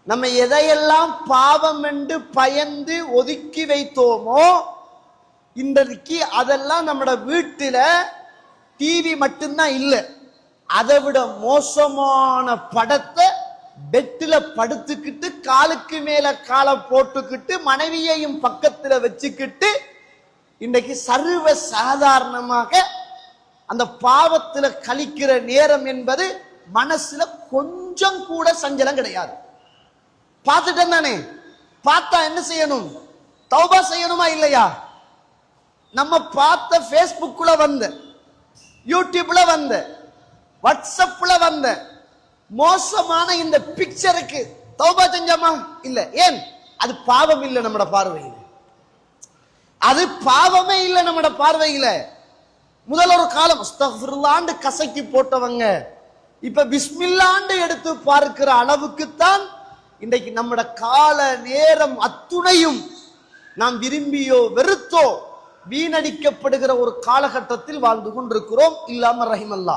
நம்ம எதையெல்லாம் பாவம் என்று பயந்து ஒதுக்கி வைத்தோமோ இன்றைக்கு அதெல்லாம் நம்மட வீட்டுல டிவி மட்டும்தான் இல்லை, அதை விட மோசமான படத்தை பெட்டில படுத்துக்கிட்டு காலுக்கு மேல காலை போட்டுக்கிட்டு மனைவியையும் பக்கத்துல வச்சுக்கிட்டு இன்றைக்கு சர்வ சாதாரணமாக அந்த பாவத்துல கழிக்கிற நேரம் என்பது மனசுல கொஞ்சம் கூட சஞ்சலம் கிடையாது. பார்த்துட்டேன் தானே, பார்த்தா என்ன செய்யணும்? தௌபா செய்யணுமா இல்லையா? நம்ம பார்த்த பேஸ்புக்ல வந்த, யூடியூப்ல வந்த, வாட்ஸ்அப்ல வந்த மோசமான இந்த பிக்சருக்கு தௌபா செஞ்சோமா? இல்ல. ஏன்? அது பாவம் இல்லை நம்மட பார்வையில், அது பாவமே இல்லை நம்மட பார்வையில். முதல் ஒரு காலம் அஸ்தக்ஃபிருல்லாஹ்னு கசக்கி போட்டவங்க இப்ப பிஸ்மில்லாஹ்னு எடுத்து பார்க்கிற அளவுக்குத்தான் இன்றைக்கு நம்மட கால நேரம் அத்துணையும் நாம் விரும்பியோ வெறுத்தோ வீணடிக்கப்படுகிற ஒரு காலகட்டத்தில் வாழ்ந்து கொண்டிருக்கிறோம். இல்லாம ரஹிமல்லா,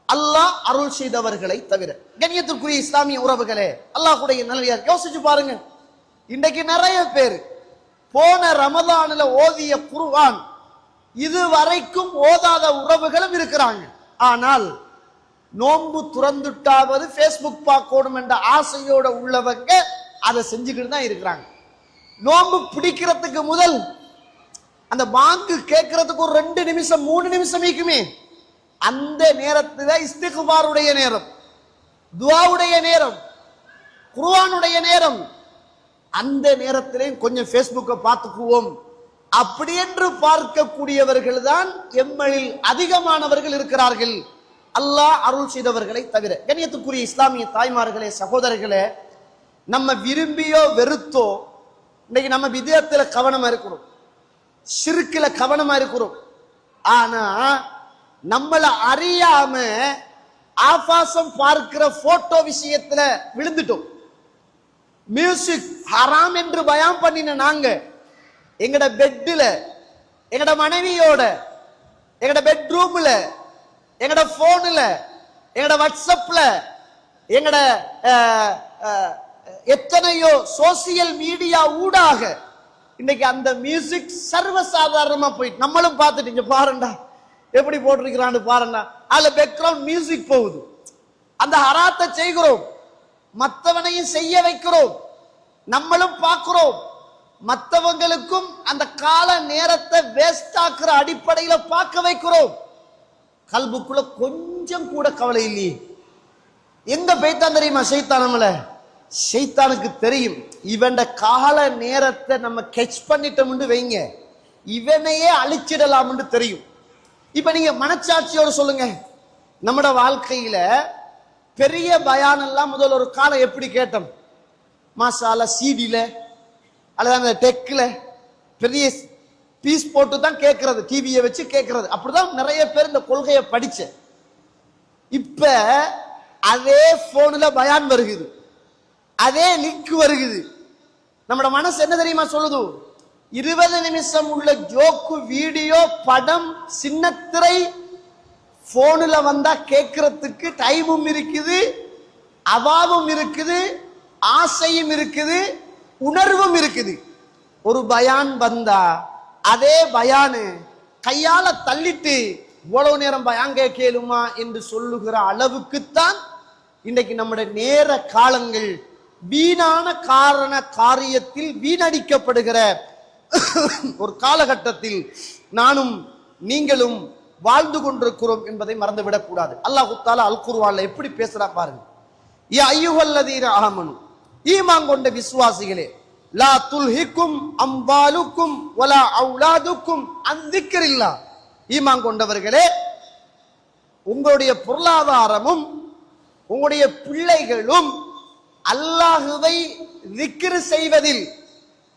அல்லாஹ் அருள் செய்தவர்களை தவிர. கண்ணியத்திற்குரிய இஸ்லாமிய உறவுகளே, அல்லாஹ்வுடைய நல்லடியார், யோசிச்சு பாருங்க. இன்றைக்கு நிறைய பேர் போன ரமதான்ல ஓதிய குர்ஆன் இதுவரைக்கும் ஓதாத உறவுகளும் இருக்கிறாங்க. ஆனால் நோன்பு துறந்துட்டாவது பேஸ்புக் பார்க்கணும் என்ற ஆசையோட உள்ளவங்க அதை செஞ்சுக்கிட்டு தான் இருக்கிறாங்க. நோன்பு பிடிக்கிறதுக்கு முதல் அந்த பாங்கு கேட்கறதுக்கு ஒரு 2 நிமிஷம் 3 நிமிஷம் இருக்குமே, அந்த நேரத்துல இஸ்திக்பாருடைய நேரம், துஆவுடைய நேரம், குர்ஆனுடைய நேரம், அந்த நேரத்திலே கொஞ்சம் பேஸ்புக்கை பார்த்துக்குவோம் அப்படி என்று பார்க்கக்கூடியவர்கள் தான் எம்மளில் அதிகமானவர்கள் இருக்கிறார்கள், அல்லாஹ் அருள் செய்தவர்களை தவிர. கண்ணியத்துக்குரிய இஸ்லாமிய தாய்மார்களே, சகோதரர்களே, நம்ம விரும்பியோ வெறுத்தோ இன்னைக்கு நம்ம விதயத்துல கவனமா இருக்கிறோம், ஷிர்க்ல கவனமா இருக்கிறோம். ஆனா நம்மள அறியாம ஆபாசம் பார்க்கிற போட்டோ விஷயத்துல விழுந்துட்டோம். மியூசிக் ஹராம் என்று பயான் பண்ணின நாங்க எங்கட பெட்ல, எங்கட மனைவியோட, எங்கட பெட்ரூம்ல, எங்கட போன்ல, எங்கட வாட்ஸ்அப்ல, எங்கட எத்தனையோ சோசியல் மீடியா ஊடாக இன்னைக்கு அந்த மியூசிக் சர்வசாதாரணமா போயிட்டு நம்மளும் பார்த்துட்டு இங்க பாருண்டா எப்படி போட்டிருக்கிறான்னு பாருண்டா, அதுல பேக்ரவுண்ட் மியூசிக் போகுது. அந்த ஹராத்தை செய்கிறோம், மற்றவனையும் செய்ய வைக்கிறோம், நம்மளும் பார்க்கிறோம், மற்றவங்களுக்கும் அந்த கால நேரத்தை வேஸ்ட் ஆக்குற அடிப்படையில பார்க்க வைக்கிறோம். கல்புக்குள்ள கொஞ்சம் கூட கவலை இல்லையே. எங்க போய்த்தான் தெரியுமா ஷைத்தானம்ல? ஷைத்தானுக்கு தெரியும் இவன் கால நேரத்தை நம்ம கெச் பண்ணிட்டோம்னு வைங்க, இவனையே அழிச்சிடலாம்னு தெரியும். இப்ப நீங்க மனச்சாட்சியோட சொல்லுங்க, நம்மட வாழ்க்கையில பெரிய பயான் எல்லாம் முதல் ஒரு காலம் எப்படி கேட்டோம்? மாசால சிடில அல்லது அந்த டெக்ல பெரிய பீஸ் போட்டு தான் கேட்கறது, டிவியை வச்சு கேட்கறது. அப்படிதான் நிறைய பேர் இந்த கொள்கையை படிச்ச. இப்ப அதே போன்ல பயான் வருகுது, அதே லிங்க் வருகுது. நம்மட மனசு என்ன தெரியுமா சொல்லுது? 20 நிமிஷம் உள்ள ஜோக்கு வீடியோ படம் சின்னத்திரை போன்ல வந்தா கேட்கறதுக்கு டைமும் இருக்குது, அவாவும் இருக்குது, ஆசையும் இருக்குது, உணர்வும் இருக்குது. ஒரு பயான் வந்தா அதே பயானு கையால தள்ளிட்டு இவ்வளவு நேரம் பயான் கேளுமா என்று சொல்லுகிற அளவுக்குத்தான் இன்றைக்கு நம்முடைய நேர காலங்கள் வீணான காரியத்தில் வீணடிக்கப்படுகிற ஒரு காலகட்டத்தில் நானும் நீங்களும் வாழ்ந்து கொண்டிருக்கிறோம் என்பதை மறந்துவிடக் கூடாது. அல்லாஹ் தஆலா அல் குர்ஆன்ல எப்படி பேசுறா பாருங்க. யா அய்யுஹல்லதீன ஆமனு, ஈமான் கொண்ட விசுவாசிகளே, லா துல்ஹிக்கும் அம்வாலுக்கும் வலா அவுலாதுக்கும் அன் திக்ரில்லாஹ், ஈமான் கொண்டவர்களே, உங்களுடைய பொருளாதாரமும் உங்களுடைய பிள்ளைகளும் அல்லாஹுவை திக்ர் செய்வதில்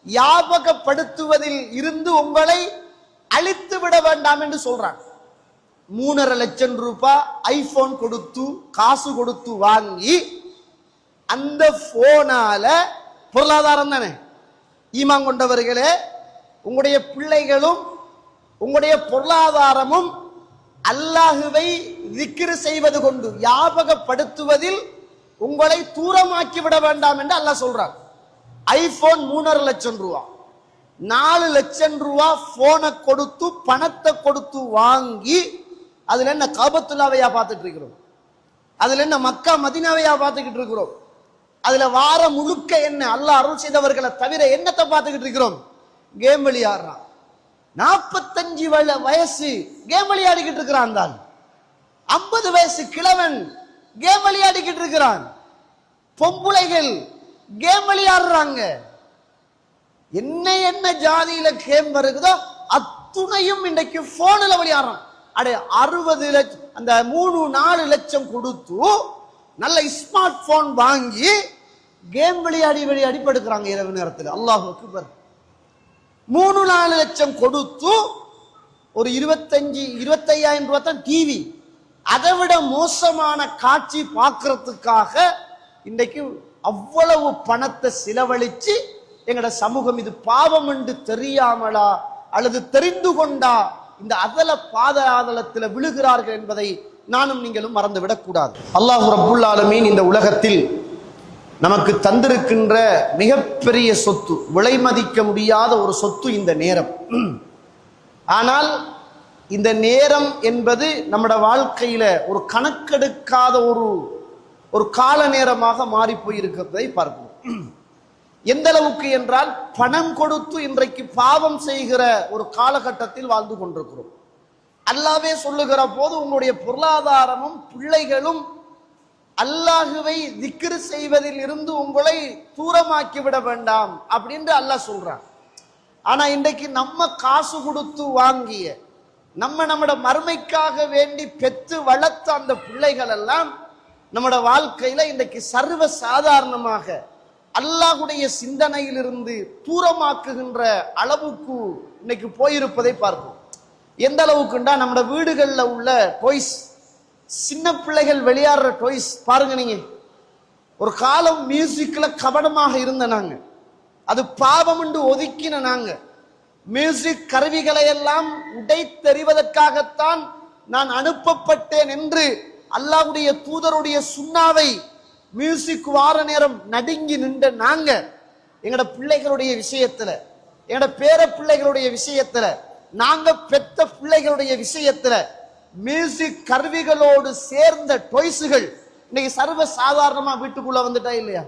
ஞாபகப்படுத்துவதில் இருந்து உங்களை அழித்து விட வேண்டாம் என்று சொல்றாங்க. 3.5 லட்சம் ரூபாய் ஐபோன் கொடுத்து காசு கொடுத்து வாங்கி அந்த போனால பொருளாதாரம் தானே. ஈமான் கொண்டவர்களே, உங்களுடைய பிள்ளைகளும் உங்களுடைய பொருளாதாரமும் அல்லாஹுவை திக்ர் செய்வது கொண்டு ஞாபகப்படுத்துவதில் உங்களை தூரமாக்கி விட வேண்டாம் என்று அல்லாஹ் சொல்றார். ஐபோன் 3.5 லட்சம் ரூபா, 4 லட்சம் ரூபா போனை கொடுத்து பணத்தை கொடுத்து வாங்கி அதுல என்ன காபத்துல்லாவையா பார்த்துட்டு இருக்கிறோம், அதுல என்ன மக்கா மதீனாவையா பார்த்துக்கிட்டு இருக்கிறோம், அதுல வார முழுக்க என்ன அல்லாஹ் அருள் செய்தவர்களை தவிர என்னத்தை பார்த்துக்கிட்டு இருக்கிறோம்? கேம் விளையாடுறான். 45 வயசு கேம் விளையாடிக்கிட்டு இருக்கிறான். தான் 50 வயசு கிழவன் கேம் விளையாடிக்கிட்டு இருக்கிறான். பொம்புளைகள் கேம் விளையாடுறாங்க. என்ன ஜாதியில கேம் வருகுதோ அத்துணையும் இன்றைக்கு போன்ல விளையாடுறான். அடே 60 லட்சம் அந்த 3-4 லட்சம் கொடுத்து நல்ல ஸ்மார்ட் போன் வாங்கி கேம் விளையாடி படுக்கிறாங்க இரவு நேரத்தில். அல்லாஹ் அக்பர். 3-4 லட்சம் கொடுத்து ஒரு 25,000 ரூபாய் தான் டிவி. அதை விட மோசமான காட்சி பார்க்கறதுக்காக இன்றைக்கு அவ்வளவு பணத்தை செலவழிச்சு எங்கட சமூகம் இது பாவம் என்று தெரியாமலா அல்லது தெரிந்து கொண்டா இந்த அதல பாதாளத்தில் விழுகிறார்கள் என்பதை நானும் நீங்களும் மறந்துவிடக் கூடாது. அல்லாஹ் ரப்புல் ஆலமீன் இந்த உலகத்தில் நமக்கு தந்திருக்கின்ற மிகப்பெரிய சொத்து, விலை மதிக்க முடியாத ஒரு சொத்து இந்த நேரம். ஆனால் இந்த நேரம் என்பது நம்மட வாழ்க்கையில ஒரு கணக்கெடுக்காத ஒரு கால நேரமாக மாறி போயிருக்கிறதை பார்க்கிறோம். எந்த அளவுக்கு என்றால் பணம் கொடுத்து இன்றைக்கு பாவம் செய்கிற ஒரு காலகட்டத்தில் வாழ்ந்து கொண்டிருக்கிறோம். அல்லாஹ்வே சொல்லுகிற போது உங்களுடைய பொருளாதாரமும் பிள்ளைகளும் அல்லாஹுவை திக்ர் செய்வதில் இருந்து உங்களை தூரமாக்கி விட வேண்டாம் அப்படின்னு அல்லாஹ் சொல்றான். ஆனா இன்றைக்கு நம்ம காசு கொடுத்து வாங்கிய நம்மட மறுமைக்காக வேண்டி பெற்று வளர்த்த அந்த பிள்ளைகள் எல்லாம் நம்மட வாழ்க்கையில இன்றைக்கு சர்வ சாதாரணமாக அல்லாஹ்வுடைய சிந்தனையிலிருந்து தூரமாக்குகின்ற அளவுக்கு இன்னைக்கு போயிருப்பதை பார்ப்போம். எந்த அளவுக்குண்டா நம்மட வீடுகள்ல உள்ள டொய்ஸ், சின்ன பிள்ளைகள் விளையாடுற டொய்ஸ் பாருங்க. நீங்க ஒரு காலம் மியூசிக்ல கவனமாக இருந்த நாங்க, அது பாவம் என்று ஒதுக்கின நாங்க. மியூசிக் கருவிகளை எல்லாம் உடைத்தெறிவதற்காகத்தான் நான் அனுப்பப்பட்டேன் என்று அல்லாஹ்வுடைய தூதருடைய சுன்னாவை மியூசிக் வார நேரம் நடுங்கி நின்ற நாங்க எங்கட பிள்ளைகளுடைய விஷயத்துல, எங்கட பேர பிள்ளைகளுடைய விஷயத்துல, நாங்க பெத்த பிள்ளைகளுடைய விஷயத்துல மியூசிக் கருவிகளோடு சேர்ந்த டொய்ஸுகள் இன்னைக்கு சர்வ சாதாரணமா வீட்டுக்குள்ள வந்துட்டா இல்லையா?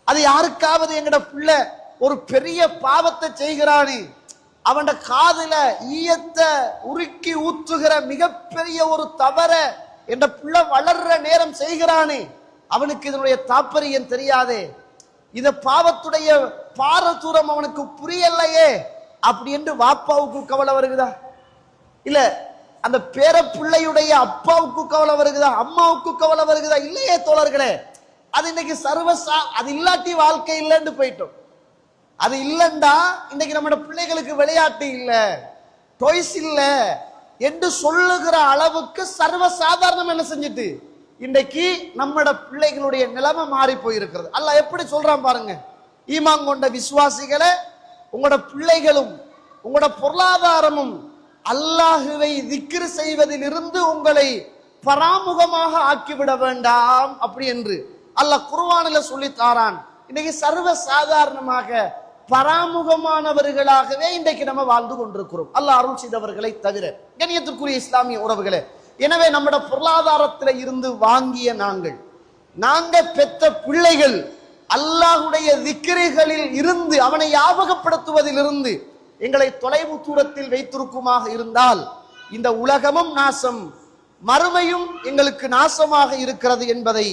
அது யாருக்காவது எங்கட பிள்ளை ஒரு பெரிய பாவத்தை செய்கிறானே, அவன் காதுல ஈயத்தை உருக்கி ஊற்றுகிற மிகப்பெரிய ஒரு தவற என்ற பிள்ளை வளர்ற நேரம் செய்கிறானே, அவனுக்கு இதனுடைய தாற்பயம் தெரியாதே, இந்த பாவத்துடைய பாரதூரம் அவனுக்கு புரியலையே அப்படி என்று வாப்பாவுக்கு கவலை வருகுதா? இல்ல அந்த பேர பிள்ளையுடைய அப்பாவுக்கு கவலை வருகுதா? அம்மாவுக்கு கவலை வருகுதா? இல்லையே தோழர்களே. அது இன்னைக்கு அது இல்லாட்டி வாழ்க்கை இல்லைன்னு போயிட்டோம். அது இல்லைண்டா இன்னைக்கு நம்ம பிள்ளைகளுக்கு விளையாட்டு இல்ல, டொய்ஸ் இல்ல என்று சொல்லுகிற அளவுக்கு சர்வ சாதாரணம் என்ன செஞ்சுட்டு இன்றைக்கு நம்மட பிள்ளைகளுடைய நிலைமை மாறி போயிருக்கிறது. அல்லாஹ் எப்படி சொல்றான் பாருங்க. ஈமான் கொண்ட விசுவாசிகளே, உங்களோட பிள்ளைகளும் உங்களோட பொருளாதாரமும் அல்லாஹுவை திக்ர் செய்வதில் இருந்து உங்களை பராமுகமாக ஆக்கிவிட வேண்டாம் அப்படி என்று அல்லாஹ் குர்ஆனில சொல்லி தாரான். இன்னைக்கு சர்வ சாதாரணமாக பராமுகமானவர்களாகவே இன்றைக்கு நம்ம வாழ்ந்து கொண்டிருக்கிறோம், அல்லாஹ் அருள் செய்தவர்களை தவிர. கண்ணியத்திற்குரிய இஸ்லாமிய உறவுகளே, எனவே நம்முடைய பொருளாதாரத்தில் இருந்து வாங்கிய நாங்க பெற்ற பிள்ளைகள் அல்லாஹ்வுடைய திக்ருகளில் இருந்து அவனை ஞாபகப்படுத்துவதில் இருந்து எங்களை தொலைவு தூரத்தில் வைத்திருக்குமாக இருந்தால் இந்த உலகமும் நாசம், மறுமையும் எங்களுக்கு நாசமாக இருக்கிறது என்பதை